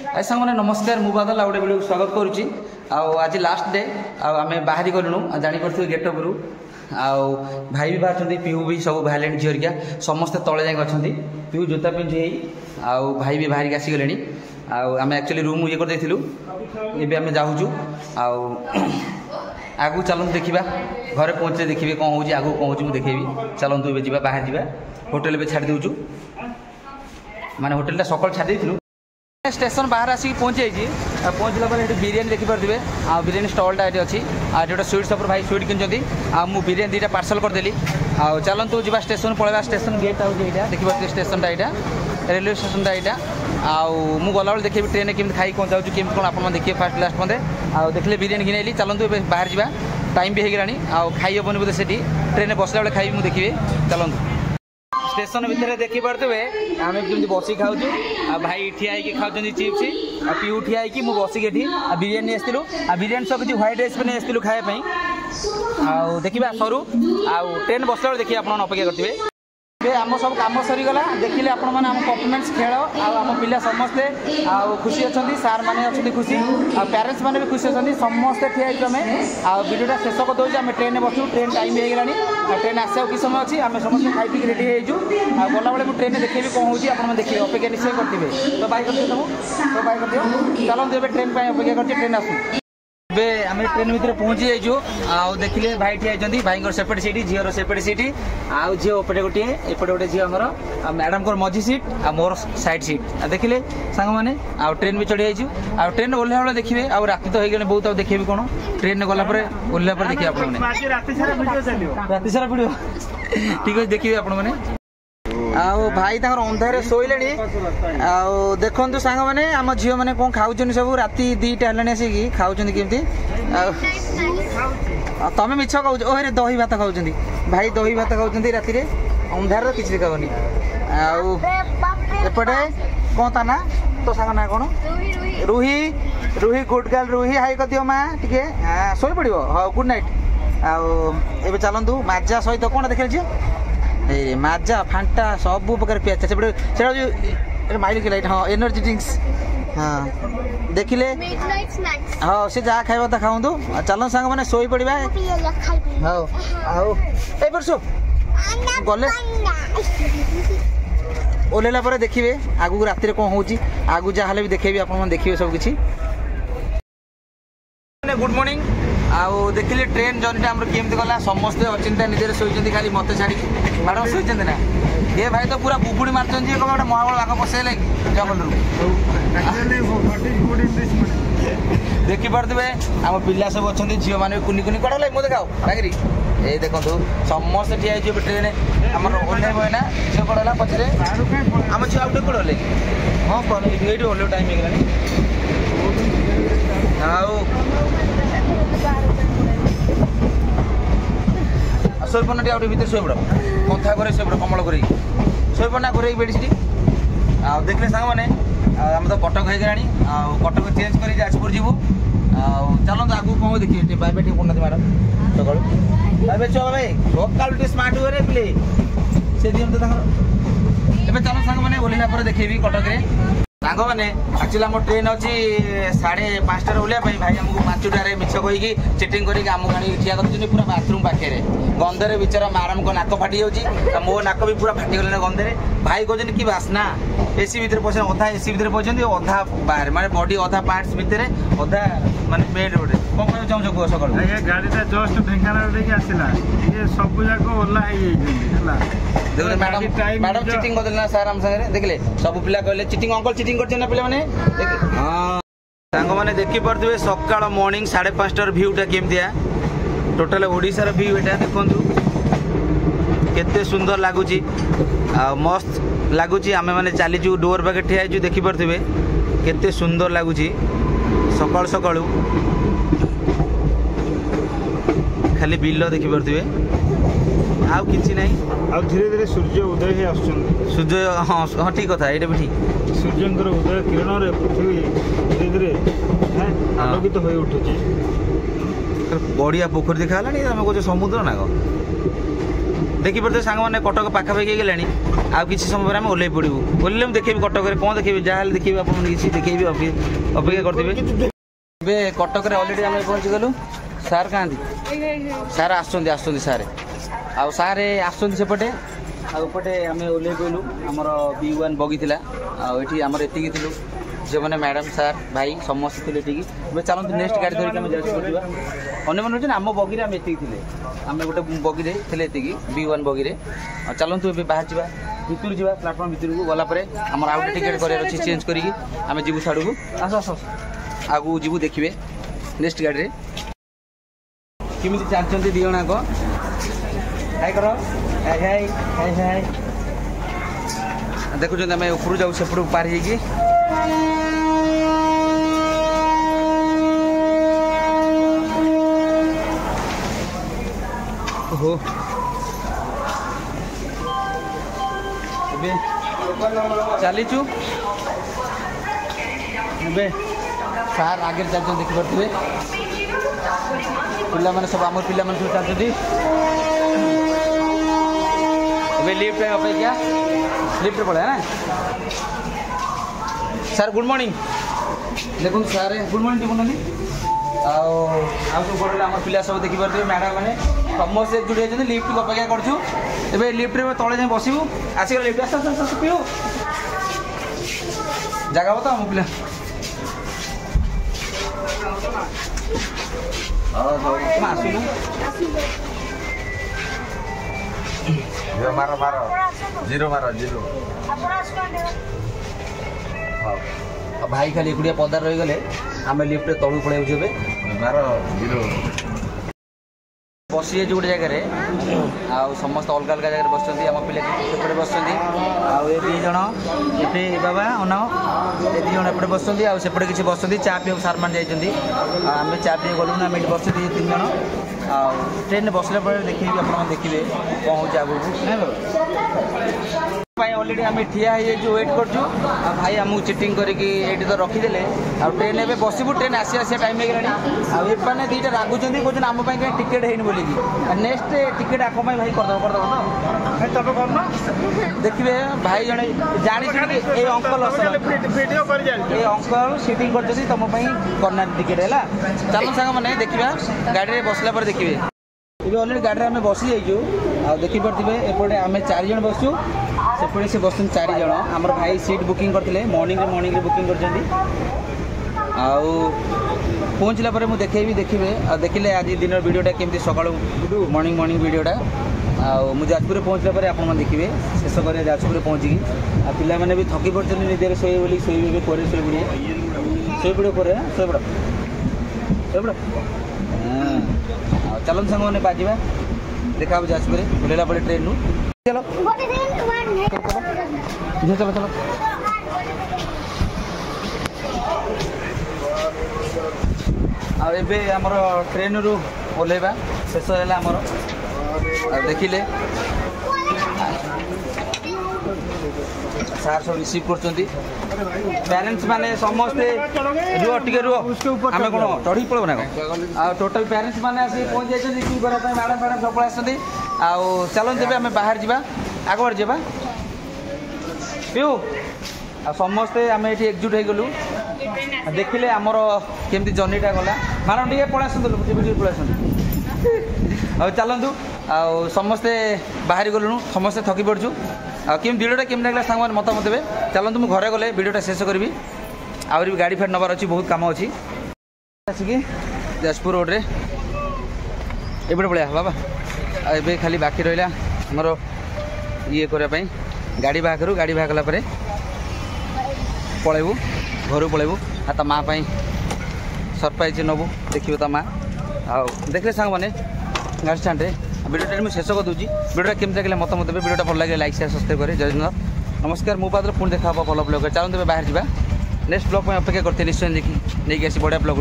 सांग मैंने नमस्कार मु बादल आउटे वीडियो स्वागत करुच्ची आज लास्ट डे आम बाहरी गलुणु जापर गेटअप रु भाई भी बाहर पीहू भी सब बाहर झीरिका समस्ते तले जाए अच्छा पीहू जोता पिंधि भाई भी बाहर आसीगले आम एक्चुअली रूम ये करदेलु एम जाऊँ आगू चलते देखा घरे पहुँचे देखिए कौन हो आगू कौन हो देखेबी चलतु ए जा बाहर जा होटेल भी छाड़ दूचु माने होटेल सकाल छाड़ देलु स्टेशन बाहर आसिक पहुँची जाइए पहुँचला बिरियानी देखिपे बिरियानी स्टॉलटा ये अच्छी गोटे स्वीट सपर भाई स्वीट किनी मुझे बिरियानी दुटा पार्सल करदेली चलतु जा स्टेशन पलैया स्टेशन गेट आईटा देखिए स्टेशनटा यहाँ रेलवे स्टेशनटा यहाँ मुझे गला देखिए ट्रेन केमी खाई कौन जाऊँ केमी कौन आप देखिए फास्ट लास्ट मते देखिए बिरियानी घिनाइली चलतु बाहर जा टाइम भी हो खाई हेनी बोधे से ट्रेन बसला बेले खाई मुझे देखिए चलतु स्टेशन भितर देखी पारे आम जमी बस खाऊँ भाई ठिया खाऊँ चिप्स पीऊ ठिया मुझे बसिक बिरियानी आसलु बिरियानी सब किसी व्हाइट राइस नहीं आसलु खायापी देखा सरू ट्रेन बसला बेले देखिए आप अपेक्षा करेंगे आम सब कम सरीगला देखिले आपण मैंने आम परफॉर्मेंस खेल आम पिला समस्ते खुशी अच्छा सार मैंने अच्छे खुशी पेरेंट्स मैंने भी खुशी अच्छा समस्ते ठिया आम वीडियोटा शेष करदे आम ट्रेन बसु ट्रेन टाइम हो ट्रेन आसा कि समय अच्छी आम समस्त खाई पी रेडी हो गला बेले मुझे ट्रेन देखिए कौन हो देखिए अपेक्षा निश्चय करेंगे तो बाय कर तो बाय कर चलते ए ट्रेन अपेक्षा कर ट्रेन आसू आम ट्रेन भितर पहुँची जाइए देखिले भाई ठिया भाई सेपटे सीट झीर सेपटे सीट आउ झी एपटे गोटे एपटे गोटे झी आमर मैडम को मझी सीट आ मोर साइड सीट देखिले सांग मैंने ट्रेन भी चढ़ी जाइए ट्रेन ओह्ला बेले देखिए राति तो हो बहुत देखिए कौन ट्रेन गला ओह्ला देखिए राति सारा वीडियो ठीक अच्छे देखिए आपण मैंने भाई अंधारे शोले देखु सांग मैंने आम झील मैंने कौन खाऊन सब राति 2टा है आसिक खाऊँ केमती तमें मिछ कहूँ ओहे दही भात खाऊँ भाई दही भात खाऊँ राति अंधार किसी देखानी एपटे कौन ता ना तो सांग ना कौन Ruhi Ruhi good girl Ruhi hi कर दियो माँ टे शो पड़ो हाँ गुड नाइट आए चलतु माजा सहित कौन देखे झील ए माजा फांटा सब प्रकार पियाज से माइल की लाइट हाँ एनर्जी ड्रिंक्स हाँ देखिले हाँ सी जहाँ खाଇବା तो खाऊँ चलो सांग मैंने शोई पड़ा हाँ शो गले ओह्लैला देखिए आगू राति कौन हो आगू जहाँ भी देखेबी आप देखिए सब किसी गुड मॉर्निंग देखिले ट्रेन जर्नीटा आम केमती गला समस्ते अचिंता निजे शोचती खाली मत छाड़ी मैडम शोचते ना ये भाई तो पूरा बुबुड़ी मार्च गोटे महाबल बाघ पसैल जंगल देखी पारे आम पिला सब अच्छा झील मैंने कुनि कुनि कड़ा लगे मुझे खाओ रागिरी ये देखो समस्ते ठिया ट्रेन आम ओह्ल ना झील कड़ा पचरे आम झील आउटे कौन ओह्ल हाँ कौन ये ओह्ल टाइम शोपना टे आउटे भितर शोपड़ कंथा घरे शोपड़ कमल घरे शोपना घरे बेडसीट देखले सांग मैंने आम तो कटक हो गलानी कटक चेंज कर जाजपुर जीवु चलते आगू कौन देखिए बाय टे पड़ना मैडम सकाल बाय चल भाई सकाल स्मार्ट वे पिले से दिखते एवं चल सांग मैंने ओह्लैला देखेबी कटक सांग मैंने एक्चुअली आम ट्रेन अच्छी 5:30 ओह्लिया भाई आमको 5टार मिछ कहीकि चिटिंग करके आमको आनी ठिया कर पूरा बाथरूम पाखे गंधरे बिचारा मैडम को नाक फाटी जाऊँगी मो नाक भी पूरा फाटीगले गंधे भाई कहते कि बास्ना एसी भितर पसंद अधा एसी भितर पसंद अधा बाहर माने बॉडी अधा पार्ट्स भितर अधा माने बेड रोड कौन कह चाहूँ कह सकाल गाड़ीटा जस्ट ढेंकानाल आसला ये सब जाक ओह्ला मैडम चिटिंग करदे ना सार आम सागे देखले सब पिला कहले चिटिंग अंकल चिटिंग करछन ना पिला माने हां सांग माने देखि परथुवे सकाळ मॉर्निंग 5:30 व्यूटा केमतिया टोटल ओडिसा रो व्यू एटा देखंतु केते सुंदर लागुची मस्त लागुची आमे माने चली छु डोर बागे ठिया छु देखि परथुवे केते सुंदर लागुची सकाळ सकाळू खाली बिल्लो देखि परथुवे आउ किछि नै आ धीरे धीरे सूर्य उदय ही आसुछन सूर्य हाँ हाँ ठीक कथा ये भी ठीक सूर्यंकर उदय किरण रे पृथ्वी धीरे धीरे आलोकित हो उठुची बढ़िया पोखरी देखा आम कहे समुद्र ना देखिपे सांग मैंने कटक पाखापाखि गलानी आ किसी समय पर आम ओल्ल पड़ू ओल्ले मुझे देखेबी कटक कौन देखेबी जहाँ देखिए आप किसी देखेबी अपेक्षा करते कटक अलरेडी आम पहुँची गलु सार कहाँ सार आसुँच सारे आउ सारे आसपटे आउपटे आम ओल्ल पड़ू आमर B1 बगी थी आठी आमर एति थी जो मैंने मैडम सार भाई समस्त थे ये चलते नेक्स्ट गाड़ी धरिक आम जाऊँ अन्य मैंने आम बगी आम एति थे आम गोटे बगी थे B1 बगी चलतु ए बाहर जावा भितर जावा प्लाटफर्म भितर को गलापर आम आउ टिकेट कर चेंज करी आम जीवु साड़ू को आस आस आगू जीवु देखिए नेक्स्ट गाड़ी में किमी चलते दी जनाक हाय कर हाय हाय हाय हाय देखुं आम ऊपर जाऊ सेपट पार हो चलीचु सार आगे चलते देखिपे पिला माने सब आम पिला सब चलते लिफ्ट अपेक्षा लिफ्ट पड़े ना सार गुड मॉर्निंग देखो सार गुड मॉर्निंग टी बोलनी सब आम पिला सब देखिपे मैडम मैंने समस्त जोड़ी होती लिफ्ट को अपेक्षा करूँ लिफ्ट तले जाए बसबू आसिक लिफ्ट आस पीऊ जगह तो आम पिला आसुन मारो मारो जीरो मारो जीरो भाई खाली एकुटिया पदार रही गले आम लिफ्ट तलू पड़े मारो जीरो बसी जो गोटे जगह आउ समस्त अलग अलग जगह बस आम पिला सेपटे बस जन ये बाबा अना ये दिज एपटे बस सेपटे किसी बस चा पी सार मान जाइए आम चा पी गलु आम ये बस 3 जन ट्रेन बसला देखिए आप देखिए कौन हो आगे अलरेडी आम ठिया वेट कर भाई आमको चिटिंग करके तो रखीदे आ ट्रेन ए बसबू ट्रेन आसी आसिया टाइम हो गलानी दुईटा रागुंच कौन आम कहीं टिकेट है बोलिकी नेक्स्ट टिकेट आप भाई करदेव देखिए भाई जड़े जानी अंकल ये अंकल सीटिंग कर तुम करना टिकेट है चलो सांग मैंने देखा गाड़ी में बसला देखिए ये अलरेडी गाड़ी में बसी जाइए आ देखिपे एपटे आम 4 जन बसु सेपटे से बस 4 जन आमर भाई सीट बुकिंग करते मॉर्निंग रे बुकिंग कर पहुँचला मुझे देखेबी देखिए देखिले आज दिन वीडियोटा केमती सकाल मॉर्निंग वीडियोटा मुझे जाजपुर पहुँचला आप देखिए शेष कर जाजपुर पहुँचिकी आ पिला मैंने भी थकी पड़ते निजे शोए बोली शोबे पर शोपड़े शोपड़ चलन सांग मैंने बाजा देखा जाजपुर बुलेला पड़े ट्रेन रू चलो चलो चलो आबे आमर ट्रेन रू ओल्लेबा शेष है आमर देखिले सार सब रिसीव कर पेरेंट्स माने समस्ते रुह टे रुह आम कौन चढ़ी पड़ो ना टोटाल पेरेंट्स मैंने आस पहुँच जाइए रिसीव करने मैडम मैडम सब आसती चलते आम बाहर जावा आग बार जावा पीऊ आ समस्ते आम ये एकजुट हो गलु देखिले आमर केमती जर्नीटा गला मैडम टे पलि पलि चलतु आ समस्ते बाहरी गलुणु समस्ते थकी पड़चु केम वीडियोटा केम लगला सांग मतामत देवे चलतु मुझे घरे गले वीडियोटा शेष करी आहरी भी गाड़ी फेर नबार अच्छी बहुत कम अच्छी आसिकी जाजपुर रोड रे एपटे पलिया बाबा ए खाली बाकी रहा आमर ये करने गाड़ी बाहा करूँ गाड़ी बाहा कलापर पलैबू घर पलैबू आ ता माँ सरप्राइज नबू देखिए ता माँ आउ देखिए सांग मैंने गाड़ी स्टैंड वीडियोटा मुझे शेष कर दूसरी वीडियोटा केमती लगे मतामत देवे वीडियोटा भल लगे लाइक शेयर सब्सक्राइब करें जय जगन्नाथ नमस्कार मो पात्र पुणी देखा भल ब्लग चलते बाहर जावा नेक्स्ट ब्लग अपेक्षा करते निश्चय नहीं आसी बढ़िया ब्लग